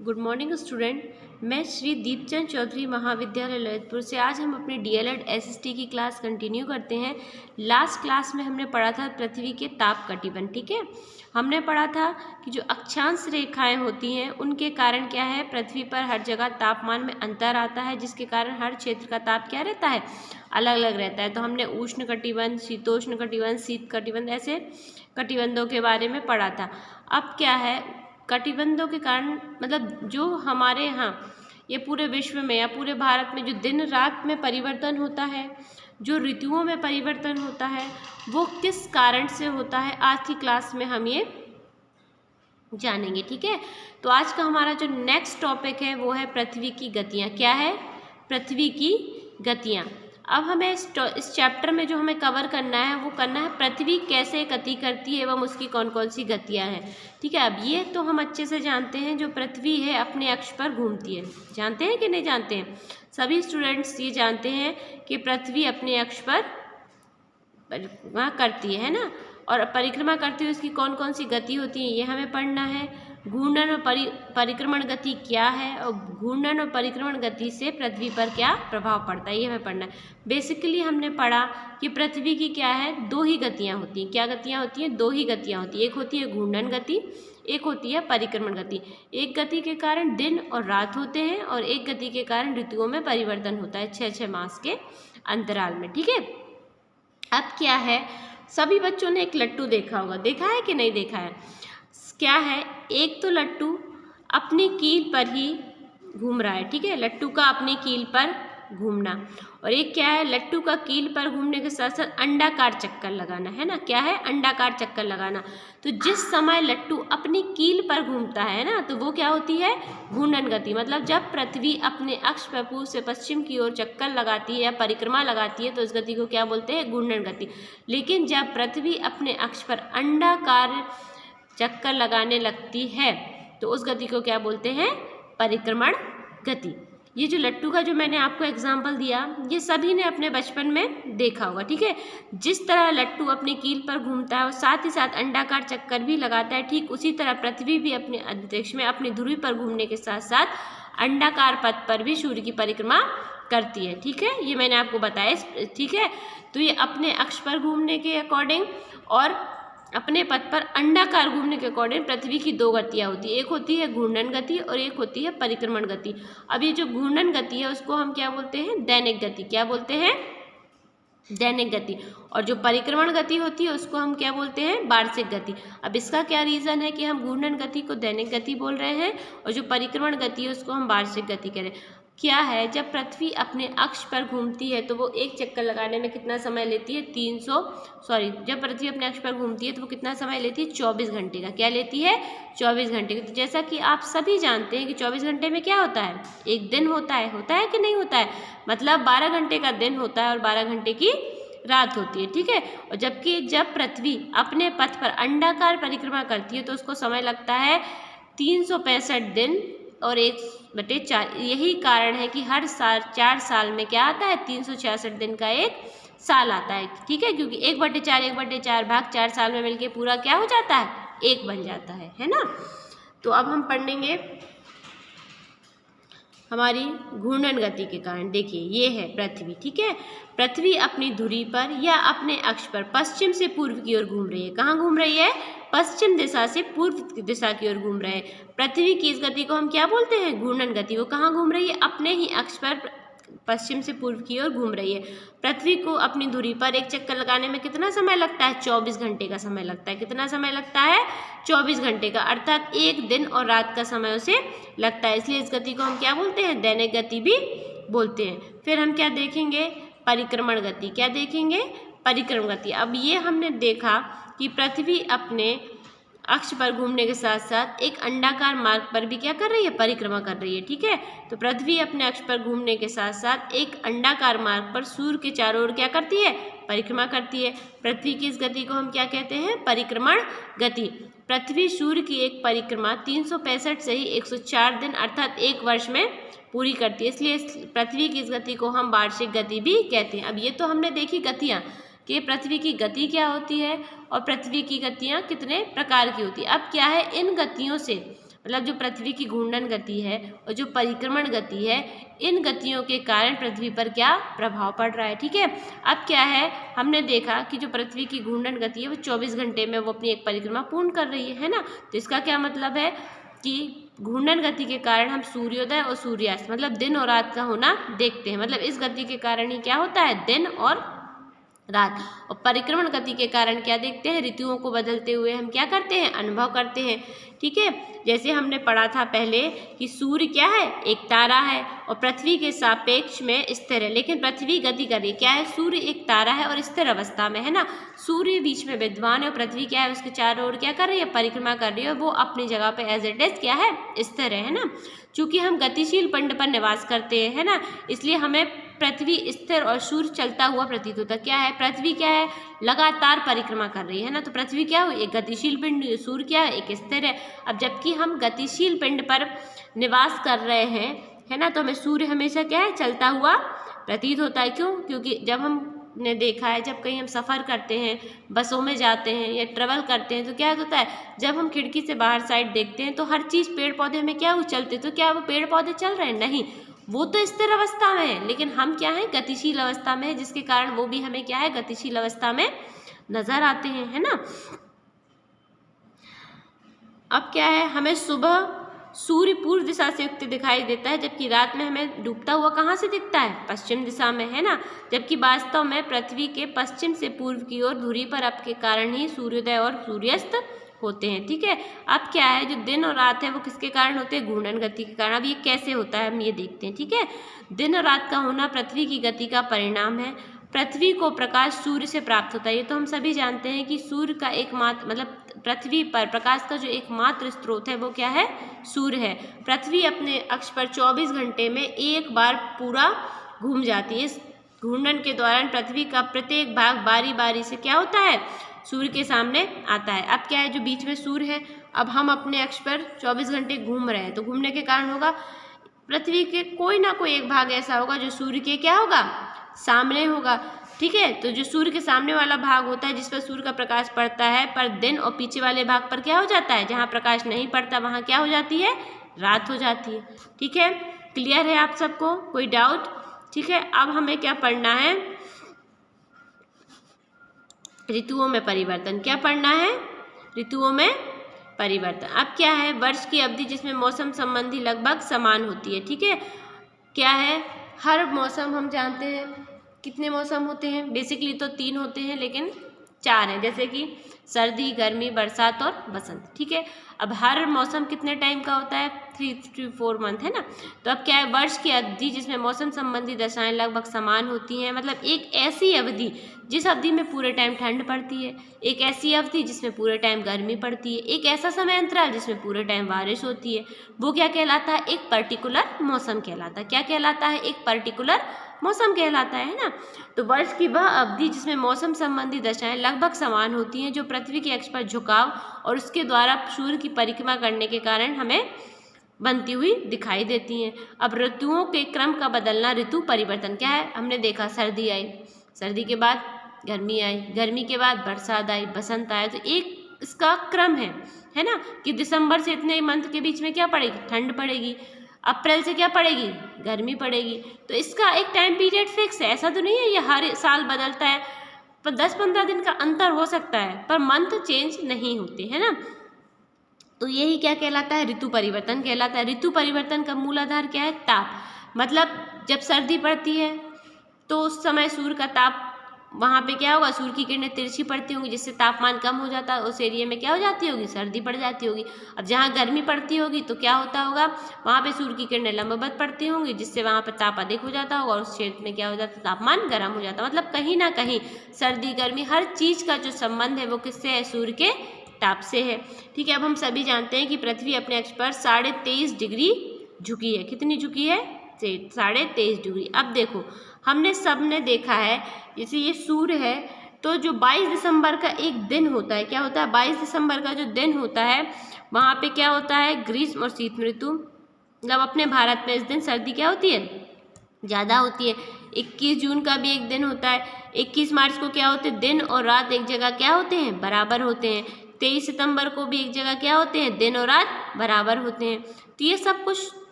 Good morning student. मैं श्री दीपचंद चौधरी महाविद्यालय ललितपुर से आज हम अपनी डीएलएड एसएसटी की क्लास कंटिन्यू करते हैं। लास्ट क्लास में हमने पढ़ा था पृथ्वी के ताप कटिबंध। ठीक है, हमने पढ़ा था कि जो अक्षांश रेखाएं होती हैं उनके कारण क्या है, पृथ्वी पर हर जगह तापमान में अंतर आता है, जिसके कारण हर क्षेत्र का ताप क्या रहता है, अलग अलग रहता है। तो हमने उष्ण कटिबंध, शीतोष्ण कटिबंध, शीत कटिबंध, ऐसे कटिबंधों के बारे में पढ़ा था। अब क्या है, कटिबंधों के कारण मतलब जो हमारे यहाँ ये पूरे विश्व में या पूरे भारत में जो दिन रात में परिवर्तन होता है, जो ऋतुओं में परिवर्तन होता है, वो किस कारण से होता है, आज की क्लास में हम ये जानेंगे। ठीक है, तो आज का हमारा जो नेक्स्ट टॉपिक है वो है पृथ्वी की गतियाँ। क्या है? पृथ्वी की गतियाँ। अब हमें इस चैप्टर में जो हमें कवर करना है वो करना है पृथ्वी कैसे गति करती है एवं उसकी कौन कौन सी गतियाँ हैं। ठीक है, अब ये तो हम अच्छे से जानते हैं, जो पृथ्वी है अपने अक्ष पर घूमती है। जानते हैं कि नहीं जानते हैं? सभी स्टूडेंट्स ये जानते हैं कि पृथ्वी अपने अक्ष पर परिक्रमा करती है ना, और परिक्रमा करते हुए उसकी कौन कौन सी गति होती है ये हमें पढ़ना है। घूर्णन और परिक्रमण गति क्या है, और घूर्णन और परिक्रमण गति से पृथ्वी पर क्या प्रभाव पड़ता है ये हमें पढ़ना है। बेसिकली हमने पढ़ा कि पृथ्वी की क्या है, दो ही गतियाँ होती हैं। क्या गतियाँ होती हैं? दो ही गतियाँ होती हैं। एक होती है घूर्णन गति, एक होती है परिक्रमण गति। एक गति के कारण दिन और रात होते हैं और एक गति के कारण ऋतुओं में परिवर्तन होता है 6-6 मास के अंतराल में। ठीक है, अब क्या है, सभी बच्चों ने एक लट्टू देखा होगा, देखा है कि नहीं देखा है? क्या है, एक तो लट्टू अपनी कील पर ही घूम रहा है। ठीक है, लट्टू का अपनी कील पर घूमना, और एक क्या है, लट्टू का कील पर घूमने के साथ साथ अंडाकार चक्कर लगाना है ना। क्या है? अंडाकार चक्कर लगाना। तो जिस समय लट्टू अपनी कील पर घूमता है ना, तो वो क्या होती है, घूर्णन गति। मतलब जब पृथ्वी अपने अक्ष पर पूर्व से पश्चिम की ओर चक्कर लगाती है या परिक्रमा लगाती है तो इस गति को क्या बोलते हैं, घूर्णन गति। लेकिन जब पृथ्वी अपने अक्ष पर अंडाकार चक्कर लगाने लगती है तो उस गति को क्या बोलते हैं, परिक्रमण गति। ये जो लट्टू का जो मैंने आपको एग्जाम्पल दिया, ये सभी ने अपने बचपन में देखा होगा। ठीक है, जिस तरह लट्टू अपनी कील पर घूमता है और साथ ही साथ अंडाकार चक्कर भी लगाता है, ठीक उसी तरह पृथ्वी भी अपने अंतरिक्ष में अपनी ध्रुव पर घूमने के साथ साथ अंडाकार पथ पर भी सूर्य की परिक्रमा करती है। ठीक है, ये मैंने आपको बताया। ठीक है, तो ये अपने अक्ष पर घूमने के अकॉर्डिंग और अपने पथ पर अंडाकार घूमने के अकॉर्डिंग पृथ्वी की दो गतियाँ होती है। एक होती है घूर्णन गति और एक होती है परिक्रमण गति। अब ये जो घूर्णन गति है उसको हम क्या बोलते हैं, दैनिक गति। क्या बोलते हैं? दैनिक गति। और जो परिक्रमण गति होती है उसको हम क्या बोलते हैं, वार्षिक गति। अब इसका क्या रीज़न है कि हम घूर्णन गति को दैनिक गति बोल रहे हैं और जो परिक्रमण गति है उसको हम वार्षिक गति कह रहे हैं। क्या है, जब पृथ्वी अपने अक्ष पर घूमती है तो वो एक चक्कर लगाने में कितना समय लेती है, जब पृथ्वी अपने अक्ष पर घूमती है तो वो कितना समय लेती है, 24 घंटे का। क्या लेती है? 24 घंटे का। तो जैसा कि आप सभी जानते हैं कि 24 घंटे में क्या होता है, एक दिन होता है कि नहीं होता है? मतलब 12 घंटे का दिन होता है और 12 घंटे की रात होती है। ठीक है, और जबकि जब पृथ्वी अपने पथ पर अंडाकार परिक्रमा करती है तो उसको समय लगता है 365 दिन और 1/4। यही कारण है कि हर साल 4 साल में क्या आता है, 366 दिन का एक साल आता है। ठीक है, क्योंकि 1/4 भाग 4 साल में मिलके पूरा क्या हो जाता है, एक बन जाता है ना। तो अब हम पढ़ेंगे हमारी घूर्णन गति के कारण। देखिए ये है पृथ्वी। ठीक है, पृथ्वी अपनी धुरी पर या अपने अक्ष पर पश्चिम से पूर्व की ओर घूम रही है। कहाँ घूम रही है? पश्चिम दिशा से पूर्व दिशा की ओर घूम रहे हैं। पृथ्वी की इस गति को हम क्या बोलते हैं, घूर्णन गति। वो कहाँ घूम रही है? अपने ही अक्ष पर पश्चिम से पूर्व की ओर घूम रही है। पृथ्वी को अपनी धुरी पर एक चक्कर लगाने में कितना समय लगता है, 24 घंटे का समय लगता है। कितना समय लगता है? 24 घंटे का, अर्थात एक दिन और रात का समय उसे लगता है। इसलिए इस गति को हम क्या बोलते हैं, दैनिक गति भी बोलते हैं। फिर हम क्या देखेंगे, परिक्रमण गति। क्या देखेंगे? परिक्रमण गति। अब ये हमने देखा कि पृथ्वी अपने अक्ष पर घूमने के साथ साथ एक अंडाकार मार्ग पर भी क्या कर रही है, परिक्रमा कर रही है। ठीक है, तो पृथ्वी अपने अक्ष पर घूमने के साथ साथ एक अंडाकार मार्ग पर सूर्य के चारों ओर क्या करती है, परिक्रमा करती है। पृथ्वी की इस गति को हम क्या कहते हैं, परिक्रमण गति। पृथ्वी सूर्य की एक परिक्रमा 365 से ही 104 दिन अर्थात एक वर्ष में पूरी करती है। इसलिए पृथ्वी की इस गति को हम वार्षिक गति भी कहते हैं। अब ये तो हमने देखी गतियाँ कि पृथ्वी की गति क्या होती है और पृथ्वी की गतियाँ कितने प्रकार की होती है। अब क्या है, इन गतियों से मतलब जो पृथ्वी की घूर्णन गति है और जो परिक्रमण गति है, इन गतियों के कारण पृथ्वी पर क्या प्रभाव पड़ रहा है। ठीक है, अब क्या है, हमने देखा कि जो पृथ्वी की घूर्णन गति है वो 24 घंटे में वो अपनी एक परिक्रमा पूर्ण कर रही है ना। तो इसका क्या मतलब है कि घूर्णन गति के कारण हम सूर्योदय और सूर्यास्त मतलब दिन और रात का होना देखते हैं। मतलब इस गति के कारण ही क्या होता है, दिन और रात। और परिक्रमण गति के कारण क्या देखते हैं, ऋतुओं को बदलते हुए हम क्या करते हैं, अनुभव करते हैं। ठीक है, जैसे हमने पढ़ा था पहले कि सूर्य क्या है, एक तारा है और पृथ्वी के सापेक्ष में स्थिर है, लेकिन पृथ्वी गति कर रही है। क्या है, सूर्य एक तारा है और स्थिर अवस्था में है ना। सूर्य बीच में विद्यमान है और पृथ्वी क्या है, उसके चारों ओर क्या कर रही है, परिक्रमा कर रही है, वो अपनी जगह पे एज इट इज क्या है, स्थिर है ना। चूंकि हम गतिशील पिंड पर निवास करते हैं है ना, इसलिए हमें पृथ्वी स्थिर और सूर्य चलता हुआ प्रतीत होता है। क्या है, पृथ्वी क्या है, लगातार परिक्रमा कर रही है ना। तो पृथ्वी क्या हुई, एक गतिशील पिंड, सूर्य क्या है, एक स्थिर है। अब जबकि हम गतिशील पिंड पर निवास कर रहे हैं है ना, तो हमें सूर्य हमेशा क्या है, चलता हुआ प्रतीत होता है। क्यों, क्योंकि जब हमने देखा है, जब कहीं हम सफ़र करते हैं, बसों में जाते हैं या ट्रेवल करते हैं, तो क्या होता है, जब हम खिड़की से बाहर साइड देखते हैं तो हर चीज़, पेड़ पौधे में क्या वो चलते, तो क्या वो पेड़ पौधे चल रहे हैं, नहीं, वो तो स्थिर अवस्था में है, लेकिन हम क्या है, गतिशील अवस्था में है, जिसके कारण वो भी हमें क्या है, गतिशील अवस्था में नजर आते हैं है ना। अब क्या है, हमें सुबह सूर्य पूर्व दिशा से युक्त दिखाई देता है, जबकि रात में हमें डूबता हुआ कहाँ से दिखता है, पश्चिम दिशा में है ना। जबकि वास्तव में पृथ्वी के पश्चिम से पूर्व की ओर धुरी पर अब के कारण ही सूर्योदय और सूर्यास्त होते हैं। ठीक है, अब क्या है, जो दिन और रात है वो किसके कारण होते हैं, घूर्णन गति के कारण। अब ये कैसे होता है हम ये देखते हैं। ठीक है, दिन और रात का होना पृथ्वी की गति का परिणाम है। पृथ्वी को प्रकाश सूर्य से प्राप्त होता है, ये तो हम सभी जानते हैं कि सूर्य का एकमात्र मतलब पृथ्वी पर प्रकाश का जो एकमात्र स्रोत है वो क्या है, सूर्य है। पृथ्वी अपने अक्ष पर 24 घंटे में एक बार पूरा घूम जाती है। इस घूर्णन के दौरान पृथ्वी का प्रत्येक भाग बारी बारी से क्या होता है, सूर्य के सामने आता है। अब क्या है, जो बीच में सूर्य है, अब हम अपने अक्ष पर 24 घंटे घूम रहे हैं, तो घूमने के कारण होगा पृथ्वी के कोई ना कोई एक भाग ऐसा होगा जो सूर्य के क्या होगा, सामने होगा। ठीक है, तो जो सूर्य के सामने वाला भाग होता है जिस पर सूर्य का प्रकाश पड़ता है, पर दिन, और पीछे वाले भाग पर क्या हो जाता है, जहाँ प्रकाश नहीं पड़ता वहाँ क्या हो जाती है, रात हो जाती है। ठीक है, क्लियर है आप सबको, कोई डाउट। ठीक है, अब हमें क्या पढ़ना है, ऋतुओं में परिवर्तन। क्या पढ़ना है, ऋतुओं में परिवर्तन। अब क्या है, वर्ष की अवधि जिसमें मौसम संबंधी लगभग समान होती है। ठीक है, क्या है, हर मौसम हम जानते हैं कितने मौसम होते हैं, बेसिकली तो 3 होते हैं लेकिन 4 हैं, जैसे कि सर्दी, गर्मी, बरसात और बसंत। ठीक है, अब हर मौसम कितने टाइम का होता है, 3 to 4 मंथ है ना। तो अब क्या है, वर्ष की अवधि जिसमें मौसम संबंधी दशाएं लगभग समान होती हैं, मतलब एक ऐसी अवधि जिस अवधि में पूरे टाइम ठंड पड़ती है, एक ऐसी अवधि जिसमें पूरे टाइम गर्मी पड़ती है, एक ऐसा समय अंतराल जिसमें पूरे टाइम बारिश होती है, वो क्या कहलाता है, एक पर्टिकुलर मौसम कहलाता है। क्या कहलाता है, एक पर्टिकुलर मौसम कहलाता है ना। तो वर्ष की वह अवधि जिसमें मौसम संबंधी दशाएं लगभग समान होती हैं, जो पृथ्वी के अक्ष पर झुकाव और उसके द्वारा सूर्य की परिक्रमा करने के कारण हमें बनती हुई दिखाई देती हैं। अब ऋतुओं के क्रम का बदलना ऋतु परिवर्तन क्या है, हमने देखा सर्दी आई, सर्दी के बाद गर्मी आई, गर्मी के बाद बरसात आई, बसंत आया। तो एक इसका क्रम है ना, कि दिसंबर से इतने मंथ के बीच में क्या पड़ेगी, ठंड पड़ेगी, अप्रैल से क्या पड़ेगी, गर्मी पड़ेगी। तो इसका एक टाइम पीरियड फिक्स है, ऐसा तो नहीं है ये हर साल बदलता है, पर 10-15 दिन का अंतर हो सकता है, पर मंथ चेंज नहीं होते है ना। तो यही क्या कहलाता है, ऋतु परिवर्तन कहलाता है। ऋतु परिवर्तन का मूल आधार क्या है, ताप। मतलब जब सर्दी पड़ती है तो उस समय सूर्य का ताप, वहाँ पे क्या होगा, सूर्य की किरणें तिरछी पड़ती होंगी, जिससे तापमान कम हो जाता है, उस एरिया में क्या हो जाती होगी, सर्दी पड़ जाती होगी। अब जहाँ गर्मी पड़ती होगी तो क्या होता होगा, वहाँ पे सूर्य की किरणें लंबवत पड़ती होंगी, जिससे वहाँ पर ताप अधिक हो जाता होगा और उस क्षेत्र में क्या हो जाता है, तापमान गर्म हो जाता है। मतलब कहीं ना कहीं सर्दी गर्मी हर चीज़ का जो संबंध है वो किससे है, सूर्य के ताप से है। ठीक है, अब हम सभी जानते हैं कि पृथ्वी अपने अक्ष पर 23.5 डिग्री झुकी है। कितनी झुकी है, 23.5 डिग्री। अब देखो, हमने सबने देखा है, जैसे ये सूर्य है, तो जो 22 दिसंबर का एक दिन होता है, क्या होता है, 22 दिसंबर का जो दिन होता है, वहाँ पे क्या होता है, ग्रीष्म और शीत ऋतु। मतलब अपने भारत में इस दिन सर्दी क्या होती है, ज़्यादा होती है। 21 जून का भी एक दिन होता है। 21 मार्च को क्या होते हैं, दिन और रात एक जगह क्या होते हैं, बराबर होते हैं। 23 सितंबर को भी एक जगह क्या होते हैं, दिन और रात बराबर होते हैं। तो ये सब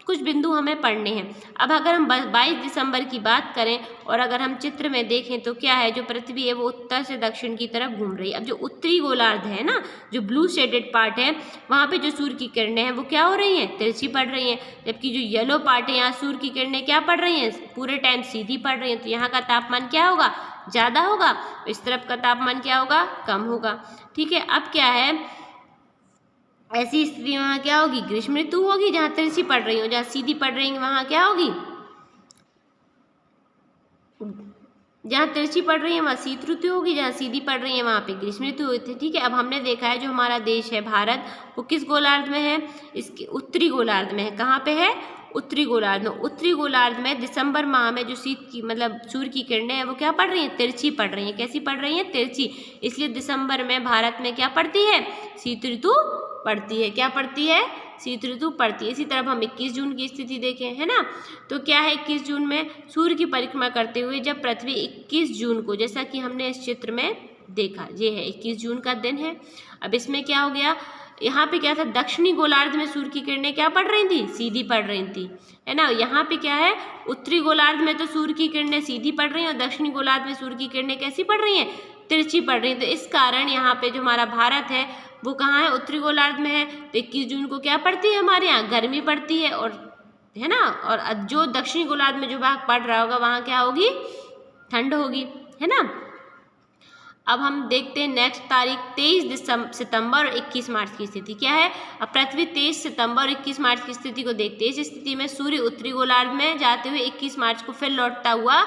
कुछ बिंदु हमें पढ़ने हैं। अब अगर हम 22 दिसंबर की बात करें और अगर हम चित्र में देखें तो क्या है, जो पृथ्वी है वो उत्तर से दक्षिण की तरफ घूम रही है। अब जो उत्तरी गोलार्ध है ना, जो ब्लू शेडेड पार्ट है, वहाँ पे जो सूर्य की किरणें हैं वो क्या हो रही हैं, तिरछी पड़ रही हैं। जबकि जो येलो पार्ट है, यहाँ सूर्य की किरणें क्या पड़ रही हैं, पूरे टाइम सीधी पड़ रही हैं। तो यहाँ का तापमान क्या होगा, ज़्यादा होगा। इस तरफ का तापमान क्या होगा, कम होगा। ठीक है, अब क्या है, ऐसी स्थिति वहाँ क्या होगी, ग्रीष्म ऋतु होगी, जहाँ तिरछी पड़ रही हो, जहाँ सीधी पड़ रही है वहाँ क्या होगी, जहाँ तिरछी पड़ रही है वहाँ शीत ऋतु होगी, जहाँ सीधी पड़ रही है वहाँ पे ग्रीष्म ऋतु होती है। ठीक है, अब हमने देखा है जो हमारा देश है भारत, वो किस गोलार्ध में है, इसके उत्तरी गोलार्ध में है। कहाँ पे है, उत्तरी गोलार्ध में। उत्तरी गोलार्ध में दिसंबर माह में जो शीत की मतलब सूर्य की किरणें हैं वो क्या पड़ रही हैं, तिरछी पड़ रही हैं। कैसी पड़ रही हैं, तिरछी। इसलिए दिसंबर में भारत में क्या पड़ती है, शीत ऋतु पड़ती है। क्या पड़ती है, शीत ऋतु पड़ती है। इसी तरह हम 21 जून की स्थिति देखें, है ना, तो क्या है, 21 जून में सूर्य की परिक्रमा करते हुए जब पृथ्वी 21 जून को, जैसा कि हमने इस चित्र में देखा, ये है 21 जून का दिन है। अब इसमें क्या हो गया, यहाँ पे क्या था, दक्षिणी गोलार्ध में सूर्य की किरणें क्या पड़ रही थी, सीधी पड़ रही थी, है ना। यहाँ पे क्या है, उत्तरी गोलार्ध में तो सूर्य की किरणें सीधी पड़ रही हैं और दक्षिणी गोलार्ध में सूर्य की किरणें कैसी पड़ रही हैं, तिरछी पड़ रही हैं। तो इस कारण यहाँ पे जो हमारा भारत है वो कहाँ है, उत्तरी गोलार्ध में है। तो 21 जून को क्या पड़ती है, हमारे यहाँ गर्मी पड़ती है, और है ना, और जो दक्षिणी गोलार्ध में जो भाग पड़ रहा होगा वहाँ क्या होगी, ठंड होगी, है ना। अब हम देखते हैं नेक्स्ट तारीख 23 सितंबर और 21 मार्च की स्थिति क्या है। अब पृथ्वी 23 सितंबर और 21 मार्च की स्थिति को देखते हैं। इस स्थिति में सूर्य उत्तरी गोलार्ध में जाते हुए 21 मार्च को फिर लौटता हुआ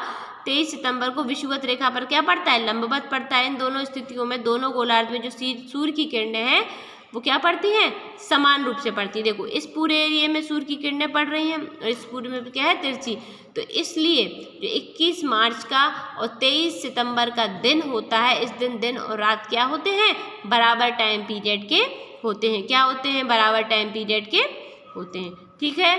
23 सितंबर को विषुवत रेखा पर क्या पड़ता है, लंबवत पड़ता है। इन दोनों स्थितियों में दोनों गोलार्ध में जो सूर्य की किरणें हैं वो क्या पड़ती हैं, समान रूप से पड़ती है। देखो इस पूरे एरिया में सूर्य की किरणें पड़ रही हैं और इस पूरे में क्या है, तिरछी। तो इसलिए जो 21 मार्च का और 23 सितंबर का दिन होता है, इस दिन और रात क्या होते हैं, बराबर टाइम पीरियड के होते हैं। क्या होते हैं, बराबर टाइम पीरियड के होते हैं। ठीक है,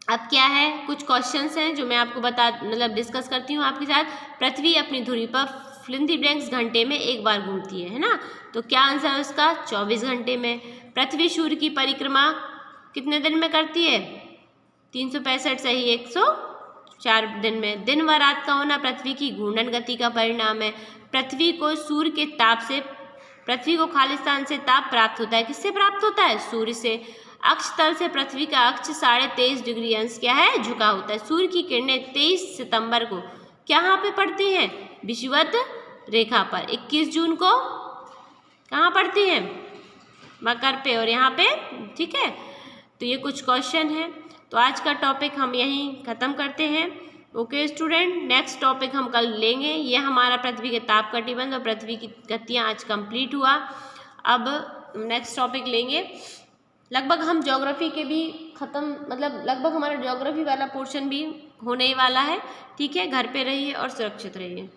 अब क्या है, कुछ क्वेश्चंस हैं जो मैं आपको डिस्कस करती हूँ आपके साथ। पृथ्वी अपनी धुरी पर फिलिंदी ब्लैंक्स घंटे में एक बार घूमती है ना, तो क्या आंसर है उसका, 24 घंटे में। पृथ्वी सूर्य की परिक्रमा कितने दिन में करती है, 365 सही 104 दिन में। दिन व रात का होना पृथ्वी की घूर्णन गति का परिणाम है। पृथ्वी को सूर्य के ताप से, पृथ्वी को खाली स्थान से ताप प्राप्त होता है, किससे प्राप्त होता है, सूर्य से। अक्ष तल से पृथ्वी का अक्ष 23.5 डिग्री अंश क्या है, झुका होता है। सूर्य की किरणें 23 सितंबर को कहाँ पे पड़ती हैं, विषुवत रेखा पर। 21 जून को कहाँ पड़ती हैं, मकर पे, और यहाँ पे। ठीक है, तो ये कुछ क्वेश्चन है। तो आज का टॉपिक हम यहीं ख़त्म करते हैं। ओके स्टूडेंट, नेक्स्ट टॉपिक हम कल लेंगे। ये हमारा पृथ्वी के ताप कटिबंध और पृथ्वी की गतियाँ आज कंप्लीट हुआ। अब नेक्स्ट टॉपिक लेंगे, लगभग हम ज्योग्राफी के भी लगभग हमारा ज्योग्राफी वाला पोर्शन भी होने वाला है। ठीक है, घर पे रहिए और सुरक्षित रहिए।